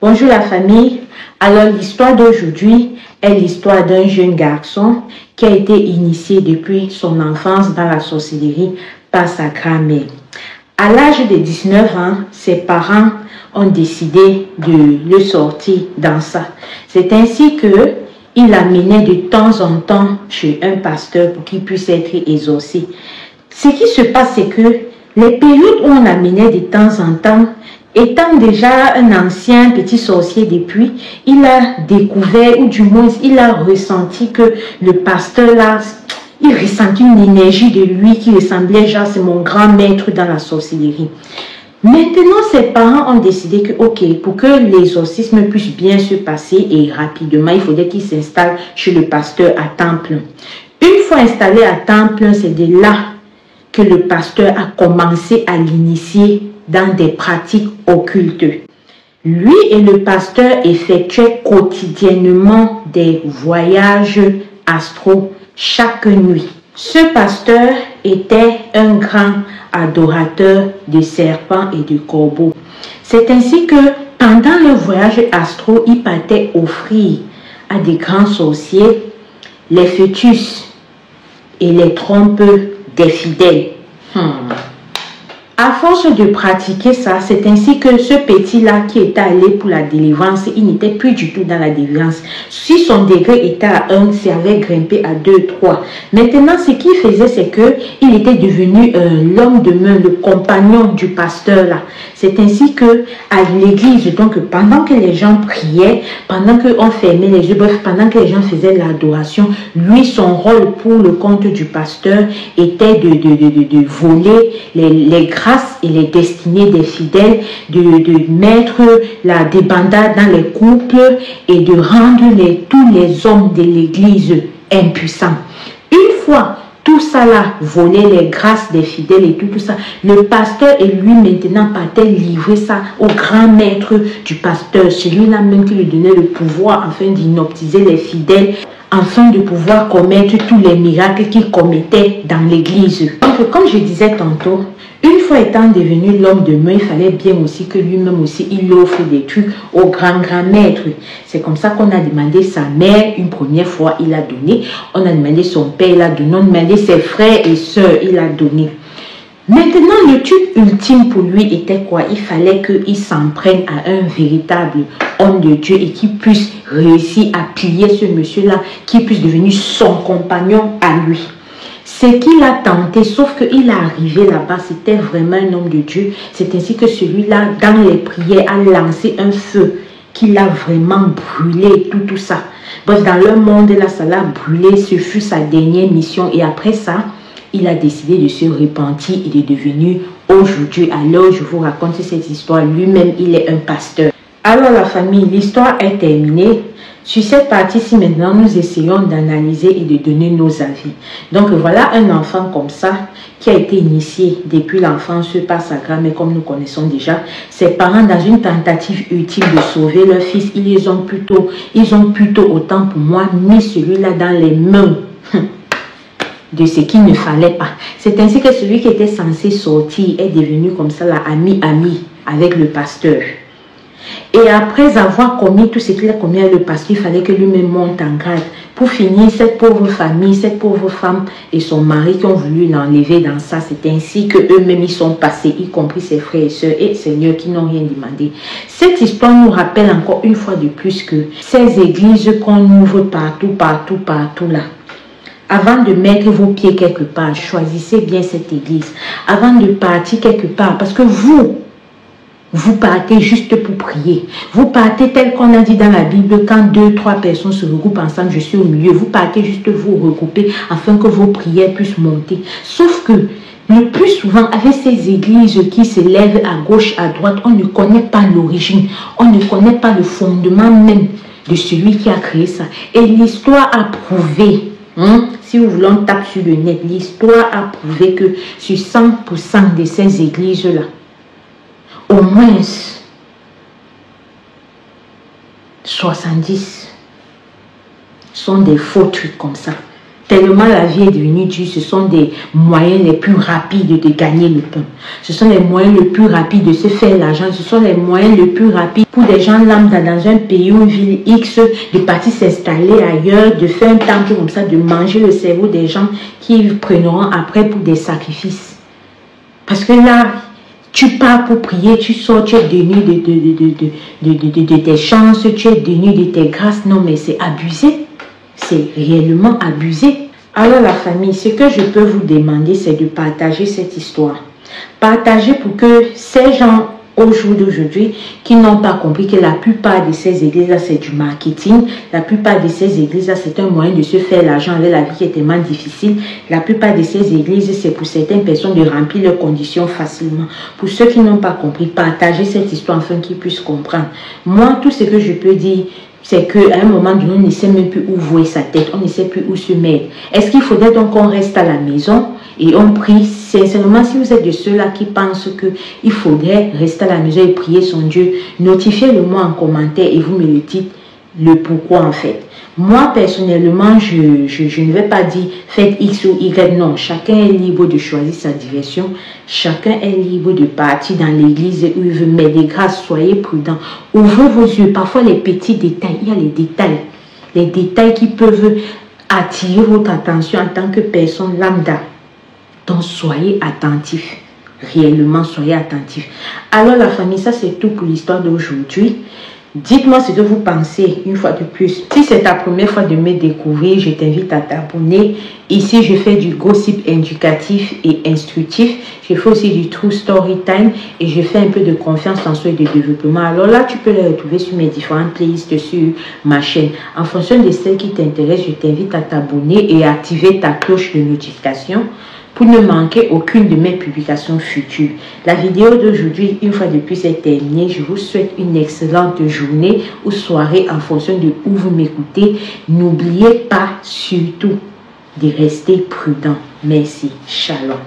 Bonjour la famille. Alors l'histoire d'aujourd'hui est l'histoire d'un jeune garçon qui a été initié depuis son enfance dans la sorcellerie par sa grand-mère. À l'âge de 19 ans, ses parents ont décidé de le sortir dans ça. C'est ainsi que il l'amenait de temps en temps chez un pasteur pour qu'il puisse être exaucé. Ce qui se passe, c'est que les périodes où on l'amenait de temps en temps, étant déjà un ancien petit sorcier depuis, il a découvert, ou du moins il a ressenti que le pasteur là, il ressentit une énergie de lui qui ressemblait genre c'est mon grand maître dans la sorcellerie. Maintenant, ses parents ont décidé que, ok, pour que l'exorcisme puisse bien se passer et rapidement, il faudrait qu'il s'installe chez le pasteur à temps plein. Une fois installé à temps plein, c'est de là que le pasteur a commencé à l'initier dans des pratiques occultes. Lui et le pasteur effectuaient quotidiennement des voyages astraux chaque nuit. Ce pasteur était un grand adorateur de serpents et de corbeaux. C'est ainsi que pendant le voyage astro, il partait offrir à des grands sorciers les fœtus et les trompes des fidèles. À force de pratiquer ça, c'est ainsi que ce petit-là qui était allé pour la délivrance, il n'était plus du tout dans la délivrance. Si son degré était à 1, ça avait grimpé à 2, 3. Maintenant, ce qu'il faisait, c'est qu'il était devenu l'homme de main, le compagnon du pasteur là. C'est ainsi que à l'église, donc pendant que les gens priaient, pendant qu'on fermait les yeux, bref, pendant que les gens faisaient l'adoration, lui, son rôle pour le compte du pasteur était de voler les grâces et les destinées des fidèles, de mettre la débandade dans les couples et de rendre tous les hommes de l'église impuissants. Une fois tout ça là, voler les grâces des fidèles et tout ça, le pasteur et lui maintenant partait livrer ça au grand maître du pasteur, celui-là même qui lui donnait le pouvoir afin d'inoptiser les fidèles, afin de pouvoir commettre tous les miracles qu'il commettait dans l'église. Donc, comme je disais tantôt, une fois étant devenu l'homme de main, il fallait bien aussi que lui-même aussi, il offre des trucs au grand maître. C'est comme ça qu'on a demandé sa mère, une première fois, il a donné. On a demandé son père, il a donné. On a demandé ses frères et sœurs, il a donné. Maintenant, le truc ultime pour lui était quoi? Il fallait qu'il s'en prenne à un véritable homme de Dieu et qu'il puisse réussir à plier ce monsieur-là, qu'il puisse devenir son compagnon à lui. C'est qu'il a tenté, sauf qu'il est arrivé là-bas, c'était vraiment un homme de Dieu. C'est ainsi que celui-là, dans les prières, a lancé un feu qui l'a vraiment brûlé, tout ça. Bref, dans le monde, là, ça l'a brûlé, ce fut sa dernière mission. Et après ça, il a décidé de se repentir et de devenir aujourd'hui, à l'heure où je vous raconte cette histoire, lui-même, il est un pasteur. Alors la famille, l'histoire est terminée. Sur cette partie-ci, maintenant, nous essayons d'analyser et de donner nos avis. Donc, voilà un enfant comme ça qui a été initié depuis l'enfance par sa grand-mère, comme nous connaissons déjà. Ses parents, dans une tentative utile de sauver leur fils, ils ont plutôt, autant pour moi, mis celui-là dans les mains de ce qu'il ne fallait pas. C'est ainsi que celui qui était censé sortir est devenu comme ça, la ami avec le pasteur. Et après avoir commis tout ce qu'il a commis avec le pasteur, il fallait que lui-même monte en grade. Pour finir, cette pauvre famille, cette pauvre femme et son mari qui ont voulu l'enlever dans ça, c'est ainsi qu'eux-mêmes ils sont passés, y compris ses frères et sœurs et Seigneur qui n'ont rien demandé. Cette histoire nous rappelle encore une fois de plus que ces églises qu'on ouvre partout là. Avant de mettre vos pieds quelque part, choisissez bien cette église. Avant de partir quelque part, parce que vous partez juste pour prier. Vous partez tel qu'on a dit dans la Bible, quand 2, 3 personnes se regroupent ensemble, je suis au milieu. Vous partez juste vous regrouper afin que vos prières puissent monter. Sauf que le plus souvent, avec ces églises qui se lèvent à gauche, à droite, on ne connaît pas l'origine. On ne connaît pas le fondement même de celui qui a créé ça. Et l'histoire a prouvé, si vous voulez, on tape sur le net, l'histoire a prouvé que sur 100% de ces églises-là, au moins 70 sont des faux trucs comme ça. tellement la vie est devenue dure, ce sont des moyens les plus rapides de gagner le pain. Ce sont les moyens les plus rapides de se faire l'argent. Ce sont les moyens les plus rapides pour des gens lambda dans un pays ou une ville X de partir s'installer ailleurs, de faire un temple comme ça, de manger le cerveau des gens qui prendront après pour des sacrifices. Parce que là, tu pars pour prier, tu sors, tu es dénu de tes chances, tu es dénu de tes grâces. Non, mais c'est abusé. C'est réellement abusé. Alors la famille, ce que je peux vous demander, c'est de partager cette histoire. Partager pour que ces gens, au jour d'aujourd'hui, qui n'ont pas compris que la plupart de ces églises-là, c'est du marketing. La plupart de ces églises-là, c'est un moyen de se faire l'argent avec la vie qui est tellement difficile. La plupart de ces églises, c'est pour certaines personnes de remplir leurs conditions facilement. Pour ceux qui n'ont pas compris, partagez cette histoire afin qu'ils puissent comprendre. Moi, tout ce que je peux dire, c'est qu'à un moment donné, on ne sait même plus où vouer sa tête, on ne sait plus où se mettre. Est-ce qu'il faudrait donc qu'on reste à la maison et on prie? Sincèrement, si vous êtes de ceux-là qui pensent qu'il faudrait rester à la maison et prier son Dieu, notifiez-le-moi en commentaire et vous me le dites le pourquoi en fait. Moi, personnellement, je ne vais pas dire faites X ou Y. Non, chacun est libre de choisir sa direction. Chacun est libre de partir dans l'église où il veut. Mais des grâces, soyez prudents. Ouvrez vos yeux. Parfois, les petits détails, il y a les détails. Les détails qui peuvent attirer votre attention en tant que personne lambda. Donc, soyez attentifs. Réellement, soyez attentifs. Alors, la famille, ça c'est tout pour l'histoire d'aujourd'hui. Dites-moi ce que vous pensez une fois de plus. Si c'est ta première fois de me découvrir, je t'invite à t'abonner. Ici, je fais du gossip éducatif et instructif. Je fais aussi du true story time et je fais un peu de confiance en soi et de développement. Alors là, tu peux les retrouver sur mes différentes playlists sur ma chaîne. En fonction de celles qui t'intéressent, je t'invite à t'abonner et à activer ta cloche de notification pour ne manquer aucune de mes publications futures. La vidéo d'aujourd'hui, une fois de plus, est terminée. Je vous souhaite une excellente journée ou soirée en fonction de où vous m'écoutez. N'oubliez pas surtout de rester prudent. Merci. Shalom.